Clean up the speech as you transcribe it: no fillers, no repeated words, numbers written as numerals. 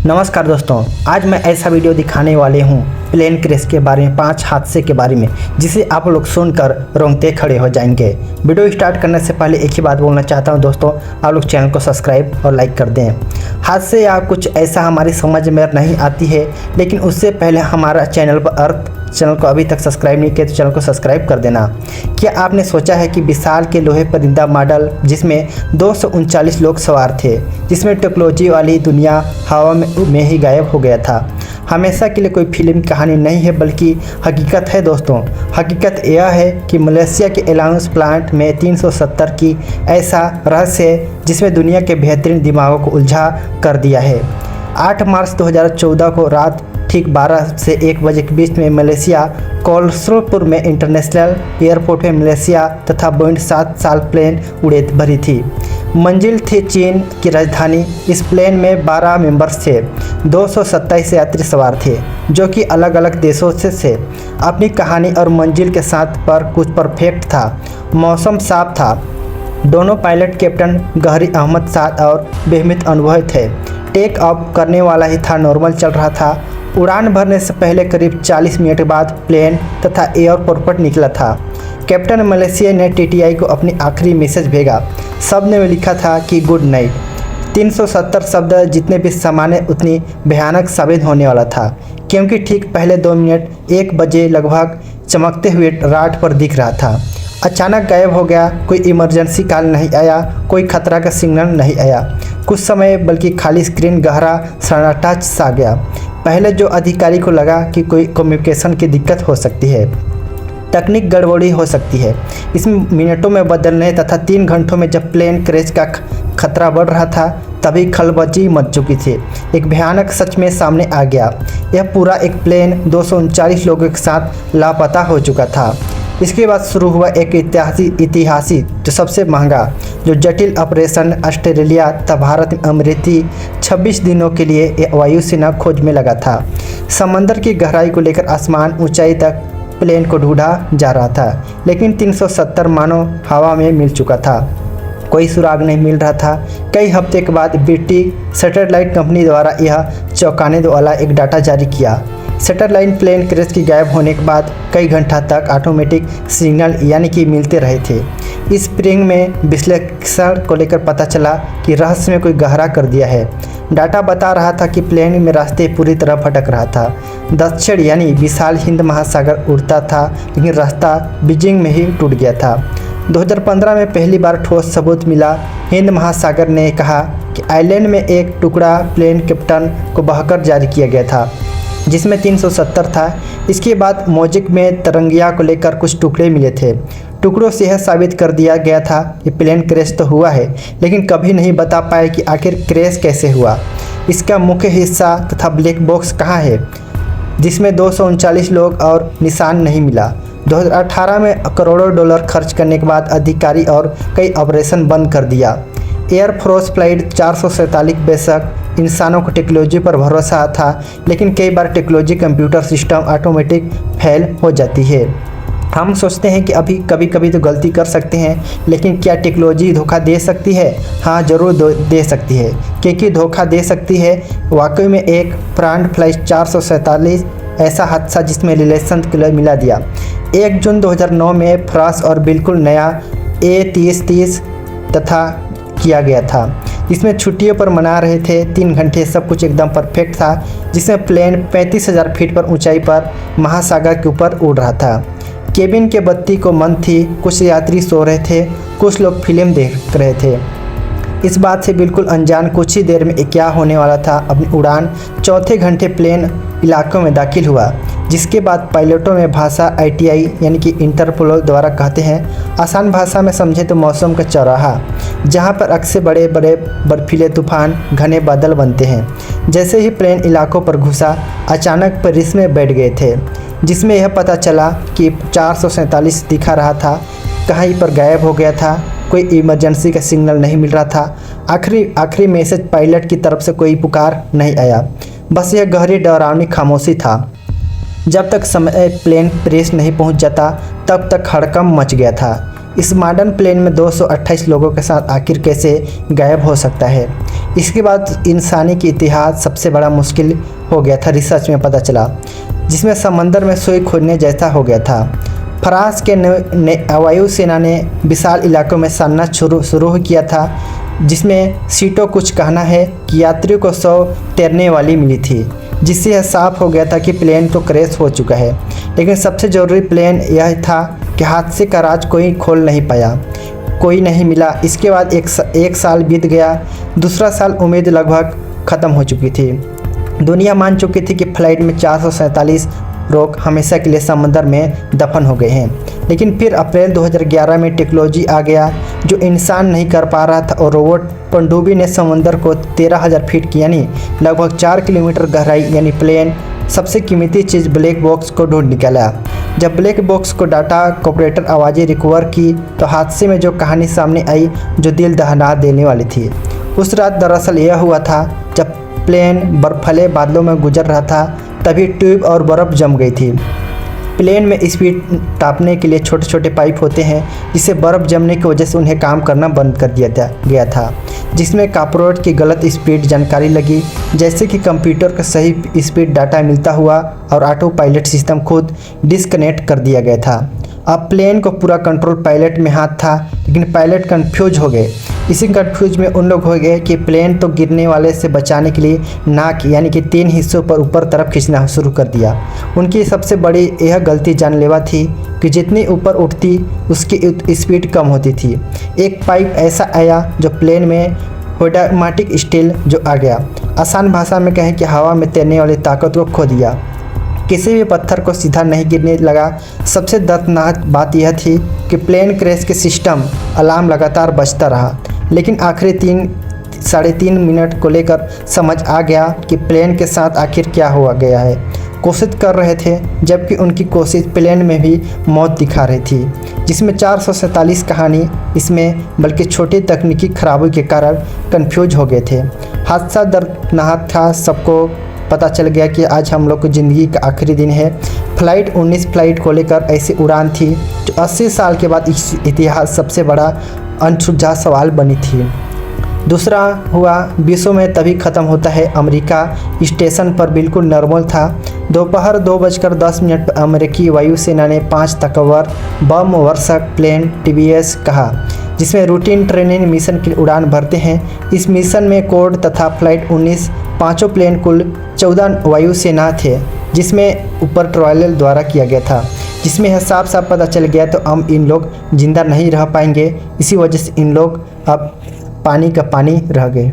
नमस्कार दोस्तों, आज मैं ऐसा वीडियो दिखाने वाले हूँ प्लेन क्रैश के बारे में, 5 हादसे के बारे में, जिसे आप लोग सुनकर रोंगटे खड़े हो जाएंगे। वीडियो स्टार्ट करने से पहले एक ही बात बोलना चाहता हूँ दोस्तों, आप लोग चैनल को सब्सक्राइब और लाइक कर दें। हादसे या कुछ ऐसा हमारी समझ में नहीं आती है, लेकिन उससे पहले हमारा चैनल को अभी तक सब्सक्राइब नहीं किया तो चैनल को सब्सक्राइब कर देना। क्या आपने सोचा है कि विशाल के लोहे परिंदा मॉडल जिसमें 239 लोग सवार थे, जिसमें टेक्नोलॉजी वाली दुनिया हवा में ही गायब हो गया था, हमेशा के लिए कोई फिल्म कहानी नहीं है बल्कि हकीकत है दोस्तों। हकीकत यह है कि मलेशिया के एलाउंस प्लांट में 370 की ऐसा रहस्य है जिसमें दुनिया के बेहतरीन दिमागों को उलझा कर दिया है। 8 मार्च 2014 को रात ठीक 12 से 1 बजे के बीच में मलेशिया कोलसपुर में इंटरनेशनल एयरपोर्ट में मलेशिया तथा बोइंग 7 साल प्लेन उड़े भरी थी। मंजिल थी चीन की राजधानी। इस प्लेन में 12 मेंबर्स थे, 227 यात्री सवार थे जो कि अलग अलग देशों से थे। अपनी कहानी और मंजिल के साथ पर कुछ परफेक्ट था। मौसम साफ था। दोनों पायलट कैप्टन गहरी अहमद साद और बेहमित अनुभव थे। टेक ऑफ करने वाला ही था, नॉर्मल चल रहा था। उड़ान भरने से पहले करीब 40 मिनट बाद प्लेन तथा एयरपोर्ट पर निकला था। कैप्टन मलेशिया ने टीटीआई को अपनी आखिरी मैसेज भेजा। शब्द में लिखा था कि गुड नाइट। 370 शब्द जितने भी सामान्य उतनी भयानक साबित होने वाला था, क्योंकि ठीक पहले 2 मिनट 1 बजे लगभग चमकते हुए राड पर दिख रहा था। अचानक गायब हो गया। कोई इमरजेंसी कॉल नहीं आया, कोई खतरा का सिग्नल नहीं आया। कुछ समय बल्कि खाली स्क्रीन, गहरा सन्नाटा सा गया। पहले जो अधिकारी को लगा कि कोई कम्युनिकेशन की दिक्कत हो सकती है, तकनीक गड़बड़ी हो सकती है। इसमें मिनटों में बदलने तथा 3 घंटों में जब प्लेन क्रैश का खतरा बढ़ रहा था, तभी खलबली मच चुकी थी। एक भयानक सच में सामने आ गया। यह पूरा एक प्लेन 239 लोगों के साथ लापता हो चुका था। इसके बाद शुरू हुआ एक ऐतिहासिक जो सबसे महंगा, जो जटिल ऑपरेशन। ऑस्ट्रेलिया तथा भारत में अमृति 26 दिनों के लिए वायुसेना खोज में लगा था। समंदर की गहराई को लेकर आसमान ऊंचाई तक प्लेन को ढूंढा जा रहा था, लेकिन 370 मानव हवा में मिल चुका था। कोई सुराग नहीं मिल रहा था। कई हफ्ते के बाद ब्रिटिश सैटेलाइट कंपनी द्वारा यह चौंकाने वाला एक डाटा जारी किया। सैटेलाइट प्लेन क्रैश की गायब होने के बाद कई घंटा तक ऑटोमेटिक सिग्नल यानी कि मिलते रहे थे। इस स्प्रिंग में विश्लेषण को लेकर पता चला कि रहस्य में कोई गहरा कर दिया है। डाटा बता रहा था कि प्लेन में रास्ते पूरी तरह भटक रहा था। दक्षिण यानी विशाल हिंद महासागर उड़ता था, लेकिन रास्ता बीजिंग में ही टूट गया था। 2015 में पहली बार ठोस सबूत मिला। हिंद महासागर ने कहा कि आइलैंड में एक टुकड़ा प्लेन कैप्टन को बहकर जारी किया गया था, जिसमें 370 था। इसके बाद मोजिक में तरंगिया को लेकर कुछ टुकड़े मिले थे। टुकड़ों से यह साबित कर दिया गया था कि प्लेन क्रैश तो हुआ है, लेकिन कभी नहीं बता पाए कि आखिर क्रैश कैसे हुआ। इसका मुख्य हिस्सा तथा ब्लैक बॉक्स कहाँ है, जिसमें 239 लोग और निशान नहीं मिला। 2018 में करोड़ों डॉलर खर्च करने के बाद अधिकारी और कई ऑपरेशन बंद कर दिया। एयरफोर्स फ्लाइट 447 बेशक इंसानों को टेक्नोलॉजी पर भरोसा था, लेकिन कई बार technology computer system automatic fail हो जाती है। हम सोचते हैं कि अभी कभी तो गलती कर सकते हैं, लेकिन क्या टेक्नोलॉजी धोखा दे सकती है? हाँ, ज़रूर दे सकती है, क्योंकि धोखा दे सकती है। वाकई में एक प्राण फ्लाइट 447 ऐसा हादसा जिसमें रिलेशन क्लियर मिला दिया। 1 जून 2009 में फ्रांस और बिल्कुल नया A330 तथा किया गया था, जिसमें छुट्टियों पर मना रहे थे। 3 घंटे सब कुछ एकदम परफेक्ट था, जिसमें प्लेन 35,000 फीट पर ऊंचाई पर महासागर के ऊपर उड़ रहा था। केबिन के बत्ती को मंद थी। कुछ यात्री सो रहे थे, कुछ लोग फिल्म देख रहे थे। इस बात से बिल्कुल अनजान कुछ ही देर में क्या होने वाला था। अपनी उड़ान 4थे घंटे प्लेन इलाकों में दाखिल हुआ, जिसके बाद पायलटों में भाषा ITI यानी कि इंटरपोल द्वारा कहते हैं, आसान भाषा में समझे तो मौसम का चौराहा, जहां पर अक्सर बड़े बड़े बर्फीले तूफान, घने बादल बनते हैं। जैसे ही प्लेन इलाकों पर घुसा, अचानक परिस में बैठ गए थे, जिसमें यह पता चला कि 447 दिखा रहा था, कहीं पर गायब हो गया था। कोई इमरजेंसी का सिग्नल नहीं मिल रहा था। आखिरी मैसेज पायलट की तरफ से कोई पुकार नहीं आया, बस यह गहरी डरावनी खामोशी था। जब तक समय प्लेन प्रेस नहीं पहुंच जाता, तब तक हड़कंप मच गया था। इस मॉडर्न प्लेन में 228 लोगों के साथ आखिर कैसे गायब हो सकता है। इसके बाद इंसानी की इतिहास सबसे बड़ा मुश्किल हो गया था, रिसर्च में पता चला, जिसमें समंदर में सुई खोदने जैसा हो गया था। फ्रांस के वायुसेना ने विशाल इलाकों में छानना शुरू किया था, जिसमें सीटों कुछ कहना है कि यात्रियों को 100 तैरने वाली मिली थी, जिससे यह साफ हो गया था कि प्लेन तो क्रैश हो चुका है। लेकिन सबसे ज़रूरी प्लेन यह था कि हादसे का राज कोई खोल नहीं पाया, कोई नहीं मिला। इसके बाद एक साल बीत गया, दूसरा साल उम्मीद लगभग ख़त्म हो चुकी थी। दुनिया मान चुकी थी कि फ्लाइट में 447 लोग हमेशा के लिए समंदर में दफन हो गए हैं। लेकिन फिर अप्रैल 2011 में टेक्नोलॉजी आ गया जो इंसान नहीं कर पा रहा था, और रोबोट पनडुब्बी ने समंदर को 13,000 फीट की यानी लगभग 4 किलोमीटर गहराई यानी प्लेन सबसे कीमती चीज़ ब्लैक बॉक्स को ढूंढ निकाला। जब ब्लैक बॉक्स को डाटा कॉपरेटर आवाज़ें रिकवर की तो हादसे में जो कहानी सामने आई जो दिल दहला देने वाली थी। उस रात दरअसल यह हुआ था जब प्लेन बर्फीले बादलों में गुजर रहा था, तभी ट्यूब और बर्फ़ जम गई थी। प्लेन में स्पीड टापने के लिए छोटे छोटे पाइप होते हैं, जिससे बर्फ़ जमने की वजह से उन्हें काम करना बंद कर दिया गया था, जिसमें कॉर्पोरेट की गलत स्पीड जानकारी लगी, जैसे कि कंप्यूटर का सही स्पीड डाटा मिलता हुआ और ऑटो पायलट सिस्टम खुद डिस्कनेक्ट कर दिया गया था। अब प्लेन को पूरा कंट्रोल पायलट में हाथ था, लेकिन पायलट कंफ्यूज हो गए। इसी कंफ्यूज में उन लोग हो गए कि प्लेन तो गिरने वाले से बचाने के लिए नाक यानी कि 3 हिस्सों पर ऊपर तरफ खींचना शुरू कर दिया। उनकी सबसे बड़ी यह गलती जानलेवा थी कि जितनी ऊपर उठती उसकी स्पीड कम होती थी। एक पाइप ऐसा आया जो प्लेन में ऑटोमेटिक स्टील जो आ गया। आसान भाषा में कहें कि हवा में तैरने वाली ताकत को खो दिया। किसी भी पत्थर को सीधा नहीं गिरने लगा। सबसे दर्दनाक बात यह थी कि प्लेन क्रैश के सिस्टम अलार्म लगातार बजता रहा, लेकिन आखिरी 3.5 मिनट को लेकर समझ आ गया कि प्लेन के साथ आखिर क्या हुआ गया है। कोशिश कर रहे थे, जबकि उनकी कोशिश प्लेन में भी मौत दिखा रही थी, जिसमें 447 कहानी इसमें बल्कि छोटी तकनीकी खराबी के कारण कंफ्यूज हो गए थे। हादसा दर्दनाक था, सबको पता चल गया कि आज हम लोग की ज़िंदगी का आखिरी दिन है। फ्लाइट 19 फ्लाइट को लेकर ऐसी उड़ान थी जो 80 साल के बाद इस इतिहास सबसे बड़ा अनसुलझा सवाल बनी थी। दूसरा हुआ विश्व में तभी ख़त्म होता है। अमेरिका स्टेशन पर बिल्कुल नॉर्मल था। दोपहर 2:10 पर अमेरिकी वायुसेना ने 5 ताकतवर बम वर्षक प्लेन TBS कहा, जिसमें रूटीन ट्रेनिंग मिशन की उड़ान भरते हैं। इस मिशन में कोड तथा फ्लाइट 19 पाँचों प्लेन कुल 14 वायुसेना थे, जिसमें ऊपर ट्रायल द्वारा किया गया था, जिसमें यह साफ साफ पता चल गया तो हम इन लोग जिंदा नहीं रह पाएंगे। इसी वजह से इन लोग अब पानी का पानी रह गए।